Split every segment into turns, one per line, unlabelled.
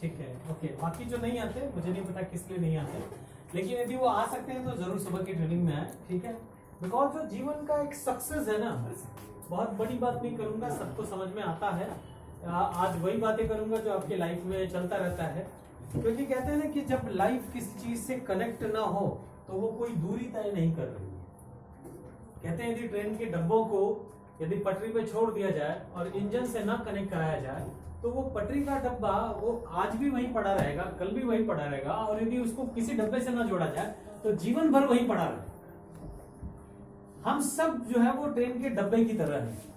ठीक है, ओके। बाकी जो नहीं आते, मुझे नहीं पता किस लिए नहीं आते, लेकिन यदि वो आ सकते हैं तो जरूर सुबह की ट्रेनिंग में आए, ठीक है। बिकॉज जो जीवन का एक सक्सेस है ना, बहुत बड़ी बात नहीं करूंगा, सबको समझ में आता है। आज वही बातें करूंगा जो आपके लाइफ में चलता रहता है, क्योंकि कहते हैं ना कि जब लाइफ किसी चीज से कनेक्ट ना हो तो वो कोई दूरी तय नहीं कर रही है। कहते हैं यदि ट्रेन के डब्बों को यदि पटरी पे छोड़ दिया जाए और इंजन से ना कनेक्ट कराया जाए तो वो पटरी का डब्बा वो आज भी वहीं पड़ा रहेगा, कल भी वहीं पड़ा रहेगा, और यदि उसको किसी डब्बे से ना जोड़ा जाए तो जीवन भर वहीं पड़ा रहेगा। हम सब जो है वो ट्रेन के डब्बे की तरह है।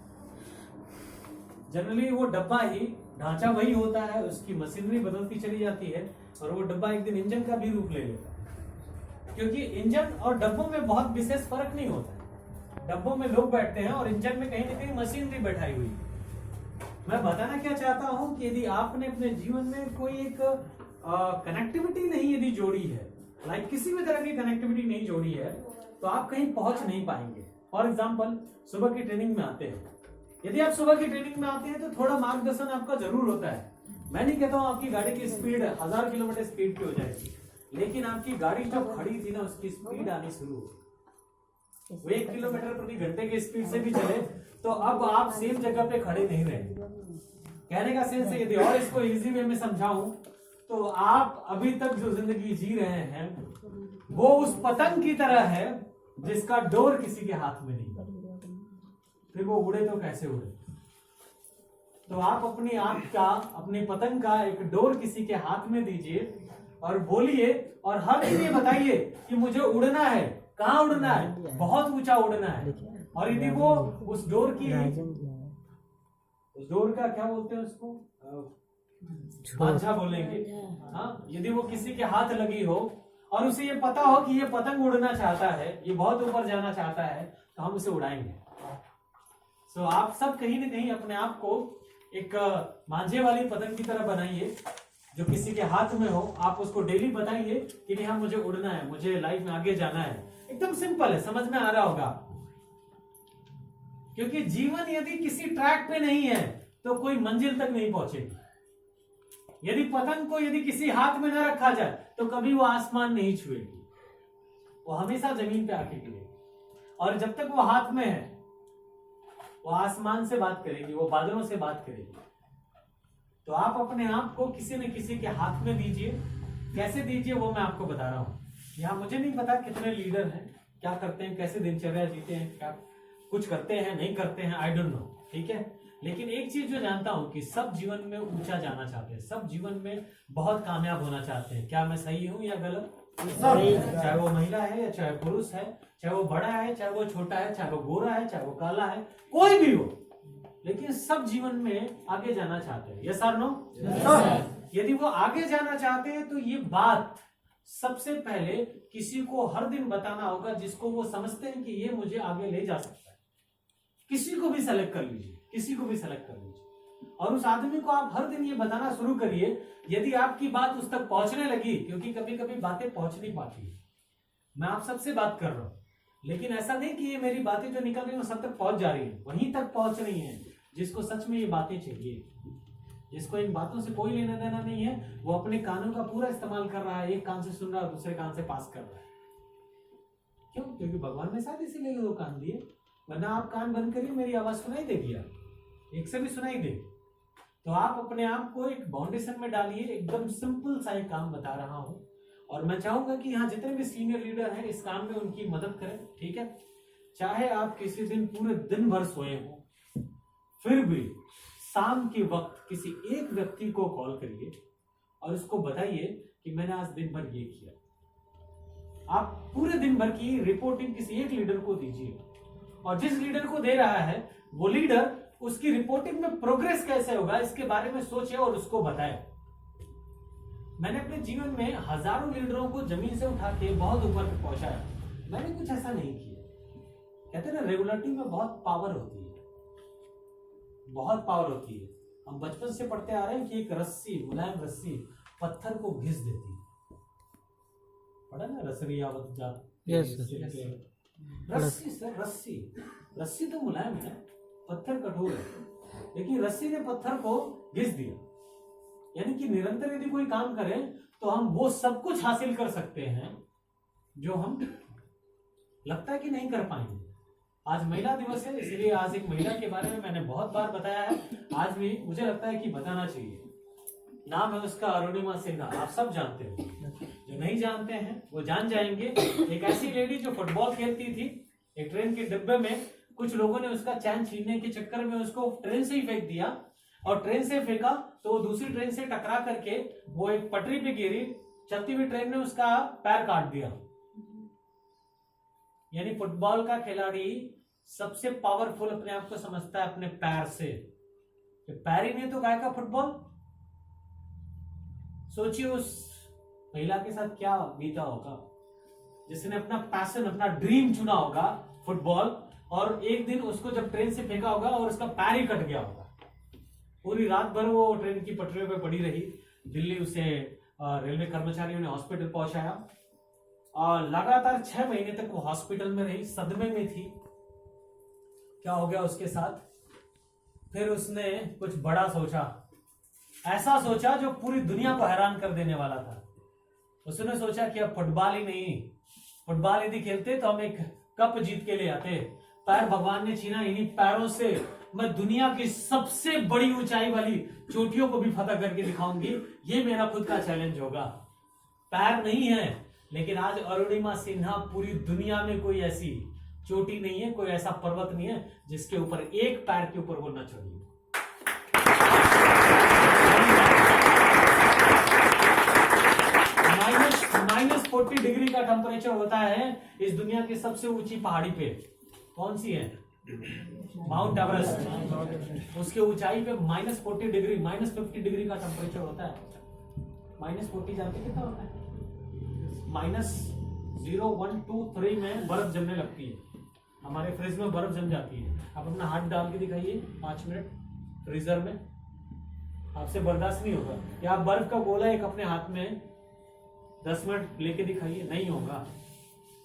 जनरली वो डब्बा ही, ढांचा वही होता है, उसकी मशीनरी बदलती चली जाती है और वो डब्बा एक दिन इंजन का भी रूप ले लेता है। क्योंकि इंजन और डब्बों में बहुत विशेष फर्क नहीं होता है। डब्बों में लोग बैठते हैं और इंजन में कहीं ना कहीं मशीनरी बैठाई हुई है। मैं बताना क्या चाहता हूं कि यदि आपने अपने जीवन में कोई एक कनेक्टिविटी नहीं यदि जोड़ी है, लाइक किसी भी तरह की कनेक्टिविटी नहीं जोड़ी है, तो आप कहीं पहुंच नहीं पाएंगे। फॉर एग्जाम्पल, सुबह की ट्रेनिंग में आते हैं, यदि आप सुबह की ट्रेनिंग में आते हैं तो थोड़ा मार्गदर्शन आपका जरूर होता है। मैं नहीं कहता हूं आपकी गाड़ी की स्पीड 1000 किलोमीटर स्पीड की हो जाएगी, लेकिन आपकी गाड़ी जब खड़ी थी ना, उसकी स्पीड आनी शुरू हो, वो 1 किलोमीटर प्रति घंटे की स्पीड से भी चले तो अब आप सेम जगह पे खड़े नहीं रहेंगे। कहने का सेंस है, यदि और इसको इजी वे में समझाऊं तो आप अभी तक जो जिंदगी जी रहे हैं वो उस पतंग की तरह है जिसका डोर किसी के हाथ में नहीं। फिर वो उड़े तो कैसे उड़े? तो आप अपनी आंख का, अपनी पतंग का एक डोर किसी के हाथ में दीजिए और बोलिए, और हर दिन ये बताइए कि मुझे उड़ना है। कहाँ उड़ना है? बहुत ऊंचा उड़ना है। और यदि वो उस डोर की, उस डोर का क्या बोलते हैं उसको, बांझा बोलेंगे, हाँ, यदि वो किसी के हाथ लगी हो और उसे ये पता हो कि ये पतंग उड़ना चाहता है, ये बहुत ऊपर जाना चाहता है, तो हम उसे उड़ाएंगे। सो आप सब कहीं ना कहीं अपने आप को एक मांझे वाली पतंग की तरह बनाइए जो किसी के हाथ में हो। आप उसको डेली बताइए कि नहीं, हाँ मुझे उड़ना है, मुझे लाइफ में आगे जाना है। एकदम सिंपल है, समझ में आ रहा होगा। क्योंकि जीवन यदि किसी ट्रैक पे नहीं है तो कोई मंजिल तक नहीं पहुंचेगी। यदि पतंग को यदि किसी हाथ में न रखा जाए तो कभी वो आसमान नहीं छुएगी, वो हमेशा जमीन पे आके गिरेगी। और जब तक वो हाथ में है वो आसमान से बात करेगी, वो बादलों से बात करेगी। तो आप अपने आप को किसी न किसी के हाथ में दीजिए। कैसे दीजिए वो मैं आपको बता रहा हूं। यहाँ मुझे नहीं पता कितने लीडर हैं, क्या करते हैं, कैसे दिनचर्या जीते हैं, क्या कुछ करते हैं नहीं करते हैं, आई डोंट नो, ठीक है। लेकिन एक चीज जो जानता हूं कि सब जीवन में ऊंचा जाना चाहते हैं, सब जीवन में बहुत कामयाब होना चाहते हैं। क्या मैं सही हूं या गलत? चाहे वो महिला है या चाहे पुरुष है, चाहे वो बड़ा है चाहे वो छोटा है, चाहे वो गोरा है चाहे वो काला है, कोई भी हो, लेकिन सब जीवन में आगे जाना चाहते हैं। यस और नो? यदि वो आगे जाना चाहते हैं तो ये बात सबसे पहले किसी को हर दिन बताना होगा जिसको वो समझते हैं कि ये मुझे आगे ले जा सकता है। किसी को भी सेलेक्ट कर लीजिए, किसी को भी सेलेक्ट कर लीजिए, और उस आदमी को आप हर दिन ये बताना शुरू करिए। यदि आपकी बात उस तक पहुंचने लगी, क्योंकि कभी कभी बातें पहुंच नहीं पाती है, मैं आप सबसे बात कर रहा हूं, लेकिन ऐसा नहीं कि ये मेरी बातें जो निकल रही है सब तक पहुंच जा रही है, वहीं तक पहुंच रही है जिसको सच में ये बातें चाहिए, जिसको इन बातों से कोई लेना देना नहीं है। वो अपने कानों का पूरा इस्तेमाल कर रहा है, एक कान से सुन रहा है, दूसरे कान से पास कर रहा है। क्यों? क्योंकि भगवान ने शायद इसीलिए दो कान दिए, वरना आप कान बंद करिए, मेरी आवाज सुनाई देगी, आप एक से भी सुनाई दे। तो आप अपने आप को एक बाउंडेशन में डालिए। एकदम सिंपल सा एक काम बता रहा हूं, और मैं चाहूंगा कि यहाँ जितने भी सीनियर लीडर हैं इस काम में उनकी मदद करें, ठीक है। चाहे आप किसी दिन पूरे दिन भर सोए हो, फिर भी शाम के वक्त किसी एक व्यक्ति को कॉल करिए और उसको बताइए कि मैंने आज दिन भर ये किया। आप पूरे दिन भर की रिपोर्टिंग किसी एक लीडर को दीजिए, और जिस लीडर को दे रहा है वो लीडर उसकी रिपोर्टिंग में प्रोग्रेस कैसे होगा इसके बारे में सोचे और उसको बताए। मैंने अपने जीवन में हजारों लीडरों को जमीन से उठा के बहुत ऊपर तक पहुंचाया, मैंने कुछ ऐसा नहीं किया। कहते हैं ना, रेगुलरिटी में बहुत पावर होती है, बहुत पावर होती है। हम बचपन से पढ़ते आ रहे हैं कि एक रस्सी, मुलायम रस्सी पत्थर को घिस देती है। पढ़ा ना, रसरी आवत जात। रस्सी सर, रस्सी, रस्सी तो मुलायम है, पत्थर कठोर है, लेकिन रस्सी ने पत्थर को घिस दिया। यानी कि निरंतर यदि कोई काम करें तो हम वो सब कुछ हासिल कर सकते हैं जो हम लगता है कि नहीं कर पाएंगे। आज महिला दिवस है, इसलिए आज एक महिला के बारे में मैंने बहुत बार बताया है, आज भी मुझे लगता है कि बताना चाहिए। नाम है उसका अरुणिमा सिन्हा, आप सब जानते हो, जो नहीं जानते हैं वो जान जाएंगे। एक ऐसी लेडी जो फुटबॉल खेलती थी, एक ट्रेन के डिब्बे में कुछ लोगों ने उसका चैन छीनने के चक्कर में उसको ट्रेन से ही फेंक दिया, और ट्रेन से फेंका तो वो दूसरी ट्रेन से टकरा करके वो एक पटरी पे गिरी, चलती हुई ट्रेन ने उसका पैर काट दिया। यानी फुटबॉल का खिलाड़ी सबसे पावरफुल अपने आप को समझता है अपने पैर से, पैर ही नहीं तो काय का फुटबॉल। सोचिए उस महिला के साथ क्या बीता होगा जिसने अपना पैशन, अपना ड्रीम चुना होगा फुटबॉल, और एक दिन उसको जब ट्रेन से फेंका होगा और उसका पैर ही कट गया होगा। पूरी रात भर वो ट्रेन की पटरियों पे पड़ी रही। दिल्ली उसे रेलवे कर्मचारियों ने हॉस्पिटल पहुंचाया और लगातार 6 महीने तक वो हॉस्पिटल में रही, सदमे में थी। क्या हो गया उसके साथ? फिर उसने कुछ बड़ा सोचा, ऐसा सोचा जो पूरी दुनिया को हैरान कर देने वाला था। उसने सोचा कि अब फुटबॉल ही नहीं, फुटबॉल यदि खेलते तो हम एक कप जीत के ले आते। पैर भगवान ने छीना, इन्हीं पैरों से मैं दुनिया की सबसे बड़ी ऊंचाई वाली चोटियों को भी फतह करके दिखाऊंगी, ये मेरा खुद का चैलेंज होगा। पैर नहीं है, लेकिन आज अरुणिमा सिन्हा पूरी दुनिया में कोई ऐसी चोटी नहीं है, कोई ऐसा पर्वत नहीं है जिसके ऊपर एक पैर के ऊपर वो न चढ़ी। -40 डिग्री का टेम्परेचर होता है इस दुनिया की सबसे ऊंची पहाड़ी पे। कौन सी है? Mount Everest. उसके ऊंचाई पे -40 डिग्री, -50 डिग्री का टेम्परेचर होता है। -40 जानते कितना होता है? -0, 1, 2, 3 में बर्फ जमने लगती है। हमारे फ्रिज में बर्फ जम जाती है। आप अपना हाथ डाल के दिखाइए 5 मिनट फ्रीजर में, आपसे बर्दाश्त नहीं होगा। या आप बर्फ का गोला एक अपने हाथ में 10 मिनट लेके दिखाइए, नहीं होगा।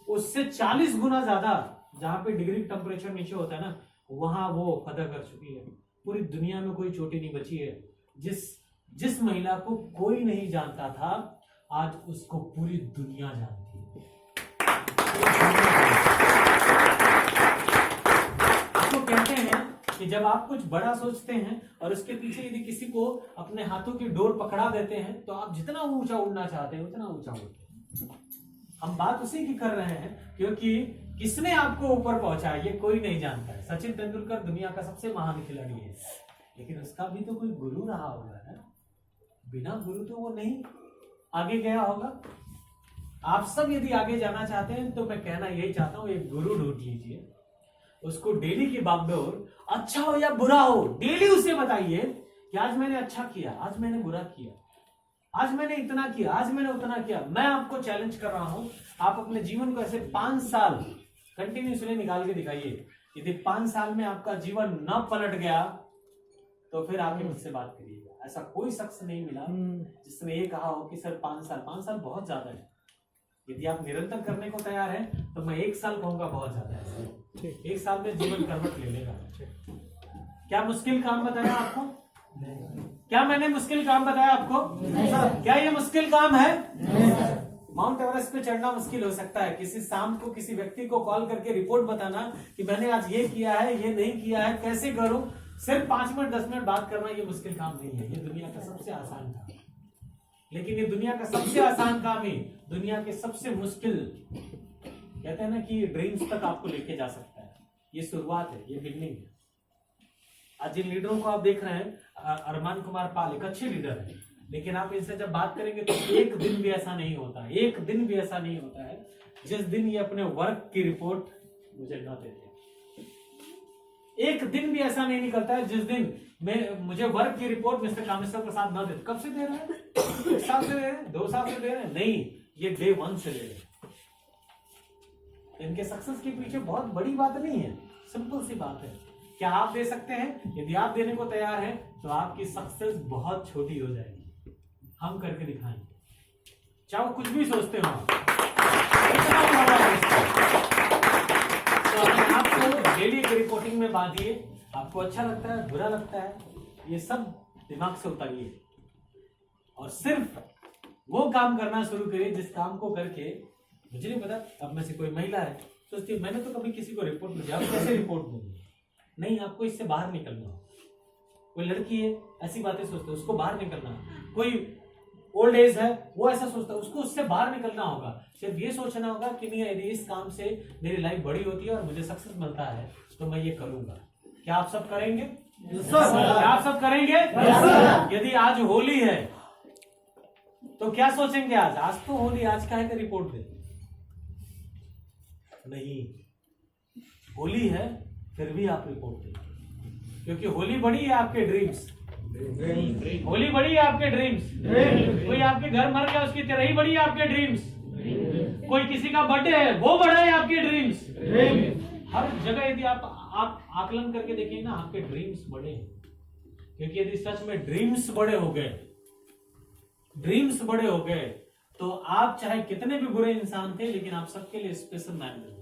उससे 40 गुना ज्यादा जहां पे डिग्री टेम्परेचर नीचे होता है ना, वहां वो फतह कर चुकी है। पूरी दुनिया में कोई चोटी नहीं बची है। जिस महिला को कोई नहीं जानता था, आज उसको पूरी दुनिया जानती है। तो कहते हैं कि जब आप कुछ बड़ा सोचते हैं और उसके पीछे यदि किसी को अपने हाथों की डोर पकड़ा देते हैं, तो आप जितना ऊंचा उड़ना चाहते हैं उतना ऊंचा उड़ते हैं। हम बात उसी की कर रहे हैं, क्योंकि किसने आपको ऊपर पहुंचाया ये कोई नहीं जानता है। सचिन तेंदुलकर दुनिया का सबसे महान खिलाड़ी है, लेकिन उसका भी तो कोई गुरु रहा होगा ना। बिना गुरु तो वो नहीं आगे गया होगा। आप सब यदि आगे जाना चाहते हैं तो मैं कहना यही चाहता हूं, एक गुरु ढूंढ लीजिए, उसको डेली की बागडोर, अच्छा हो या बुरा हो, डेली उसे बताइए कि आज मैंने अच्छा किया, आज मैंने बुरा किया, आज मैंने इतना किया, आज मैंने उतना किया। मैं आपको चैलेंज कर रहा हूं, आप अपने जीवन को ऐसे 5 साल कंटिन्यूसली निकाल के दिखाइए। यदि 5 साल में आपका जीवन न पलट गया तो फिर आके मुझसे बात करिएगा। ऐसा कोई शख्स नहीं मिला जिसने ये कहा हो कि सर 5 साल बहुत ज्यादा है। यदि आप निरंतर करने को तैयार हैं तो मैं 1 साल कहूंगा बहुत ज्यादा है। 1 साल में जीवन करवट ले लेगा। क्या मुश्किल काम बताया आपको? क्या मैंने मुश्किल काम बताया आपको? क्या ये मुश्किल काम है? माउंट एवरेस्ट पे चढ़ना मुश्किल हो सकता है। किसी शाम को किसी व्यक्ति को कॉल करके रिपोर्ट बताना कि मैंने आज ये किया है, ये नहीं किया है, कैसे करूं, सिर्फ 5 मिनट 10 मिनट बात करना ये मुश्किल काम नहीं है। ये दुनिया का सबसे आसान काम है। लेकिन ये दुनिया का सबसे आसान काम ही दुनिया के सबसे मुश्किल, कहते हैं ना कि ड्रीम्स तक आपको लेके जा सकता है। ये शुरुआत है, ये बिगनिंग है। आज जिन लीडरों को आप देख रहे हैं, अरमान कुमार पाल एक अच्छे लीडर है, लेकिन आप इनसे जब बात करेंगे तो एक दिन भी ऐसा नहीं होता, एक दिन भी ऐसा नहीं होता है जिस दिन ये अपने वर्क की रिपोर्ट मुझे न देते। एक दिन भी ऐसा नहीं निकलता है जिस दिन मुझे वर्क की रिपोर्ट मिस्टर कामेश्वर प्रसाद न देते। कब से दे रहे हैं? 1 साल से दे रहे हैं, 2 साल से दे रहे हैं? नहीं, ये डे 1 से दे रहे हैं। इनके सक्सेस के पीछे बहुत बड़ी बात नहीं है, सिंपल सी बात है। क्या आप दे सकते हैं? यदि आप देने को तैयार हैं तो आपकी सक्सेस बहुत छोटी हो जाएगी। हम करके दिखाएंगे, चाहे कुछ भी सोचते हो। तो आपको डेली की रिपोर्टिंग में बांधिए। आपको अच्छा लगता है, बुरा लगता है, ये सब दिमाग से उतारिए। और सिर्फ वो काम करना शुरू करिए जिस काम को करके, मुझे नहीं पता अब में से कोई महिला है सोचती है मैंने तो कभी किसी को रिपोर्ट नहीं दिया, अब कैसे रिपोर्ट दूंगी। नहीं, आपको इससे बाहर निकलना हो। कोई लड़की है ऐसी बातें सोचते है, उसको बाहर निकलना है। कोई ओल्ड एज है वो ऐसा सोचता है, उसको उससे बाहर निकलना होगा। सिर्फ ये सोचना होगा कि नहीं, यदि इस काम से मेरी लाइफ बड़ी होती है और मुझे सक्सेस मिलता है तो मैं ये करूंगा। क्या आप सब करेंगे? क्या आप सब करेंगे? यदि आज होली है तो क्या सोचेंगे? आज तो होली, आज काहे का रिपोर्ट दे? नहीं, होली है फिर भी आप रिपोर्ट दें, क्योंकि होली बड़ी है आपके ड्रीम्स। होली बड़ी है आपके ड्रीम्स। कोई आपके घर मर गया उसकी तरह ही बड़ी है आपके ड्रीम्स। कोई किसी का बर्थडे है वो बड़ा है आपके ड्रीम्स। हर जगह यदि आप आकलन करके देखिए ना, आपके ड्रीम्स बड़े हैं। क्योंकि यदि सच में ड्रीम्स बड़े हो गए, ड्रीम्स बड़े हो गए तो आप चाहे कितने भी बुरे इंसान थे लेकिन आप सबके लिए स्पेशल मैन बन जाए।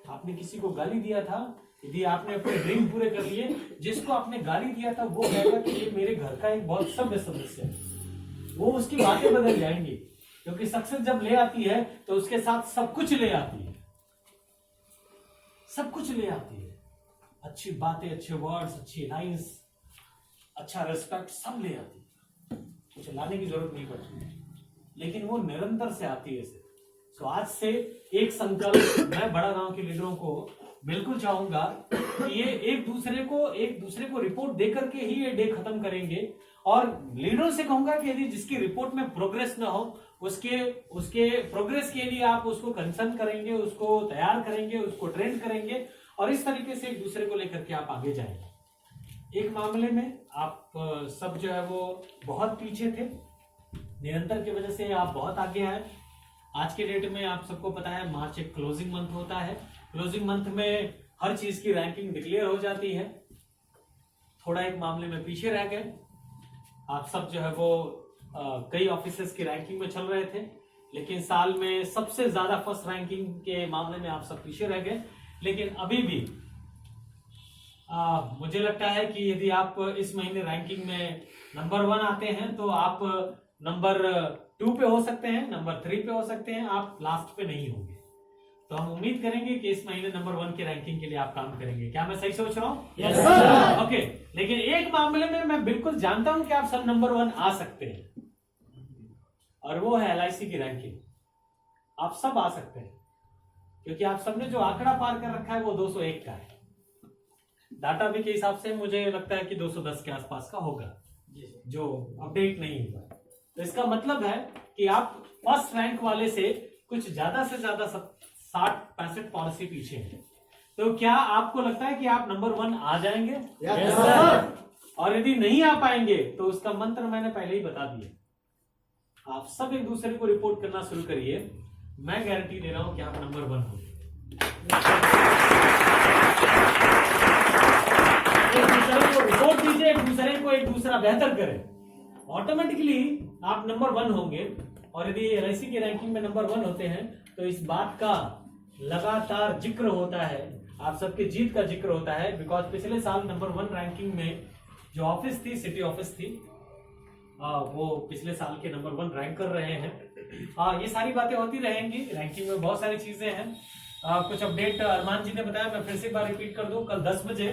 आपने किसी को गाली दिया था, यदि आपने अपने ड्रीम पूरे कर लिए, जिसको आपने गाली दिया था वो कहेगा कि ये मेरे घर का एक बहुत सभ्य सदस्य है, वो उसकी बातें बदल जाएंगी। क्योंकि सक्सेस जब ले आती है तो उसके साथ सब कुछ ले आती है, सब कुछ ले आती है। अच्छी बातें, अच्छे वर्ड्स, अच्छी लाइंस, अच्छा रिस्पेक्ट सब ले आती है, कुछ लाने की जरूरत नहीं पड़ती, लेकिन वो निरंतर से आती है। तो आज से एक संकल्प मैं बड़ा गांव के लीडरों को बिल्कुल चाहूंगा कि ये एक दूसरे को रिपोर्ट देकर के ही ये डे खत्म करेंगे। और लीडरों से कहूंगा कि यदि जिसकी रिपोर्ट में प्रोग्रेस ना हो, उसके प्रोग्रेस के लिए आप उसको कंसर्न करेंगे, उसको तैयार करेंगे, उसको ट्रेन करेंगे और इस तरीके से एक दूसरे को लेकर के आप आगे जाएंगे। एक मामले में आप सब जो है वो बहुत पीछे थे, निरंतर की वजह से आप बहुत आगे आए। आज के डेट में आप सबको पता है मार्च एक क्लोजिंग मंथ होता है। क्लोजिंग मंथ में हर चीज की रैंकिंग डिक्लेयर हो जाती है। थोड़ा एक मामले में पीछे रह गए आप सब जो है वो कई ऑफिसर्स की रैंकिंग में चल रहे थे, लेकिन साल में सबसे ज्यादा फर्स्ट रैंकिंग के मामले में आप सब पीछे रह गए। लेकिन अभी भी मुझे लगता है कि यदि आप इस महीने रैंकिंग में नंबर 1 आते हैं तो आप नंबर 2 पे हो सकते हैं, नंबर 3 पे हो सकते हैं, आप लास्ट पे नहीं होंगे। तो हम उम्मीद करेंगे कि इस महीने नंबर 1 की रैंकिंग के लिए आप काम करेंगे। क्या मैं सही सोच रहा हूँ?
Yes sir.
ओके, लेकिन एक मामले में मैं बिल्कुल जानता हूं कि आप सब नंबर 1 आ सकते हैं, और वो है LIC की रैंकिंग। आप सब आ सकते हैं क्योंकि आप सबने जो आंकड़ा पार कर रखा है वो 201 का है। डाटा भी के हिसाब से मुझे लगता है कि 210 के आसपास का होगा, जो अपडेट नहीं हुआ। तो इसका मतलब है कि आप फर्स्ट रैंक वाले से कुछ ज्यादा से ज्यादा 60-65 पॉलिसी पीछे है। तो क्या आपको लगता है कि आप नंबर 1 आ जाएंगे?
Yes sir.
और यदि नहीं आ पाएंगे तो उसका मंत्र मैंने पहले ही बता दिया। आप सब एक दूसरे को रिपोर्ट करना शुरू करिए, मैं गारंटी दे रहा हूं कि आप नंबर 1 होंगे। एक दूसरे को रिपोर्ट दीजिए, एक दूसरे को एक दूसरा बेहतर करे, ऑटोमेटिकली आप नंबर 1 होंगे। और यदि LIC की रैंकिंग में नंबर 1 होते हैं तो इस बात का लगातार जिक्र होता है, आप सबके जीत का जिक्र होता है। बिकॉज पिछले साल नंबर 1 रैंकिंग में जो ऑफिस थी, सिटी ऑफिस थी, वो पिछले साल के नंबर 1 रैंक कर रहे हैं। ये सारी बातें होती रहेंगी। रैंकिंग में बहुत सारी चीजें हैं। कुछ अपडेट अरमान जी ने बताया, मैं फिर से एक बार रिपीट कर दूं। कल 10 बजे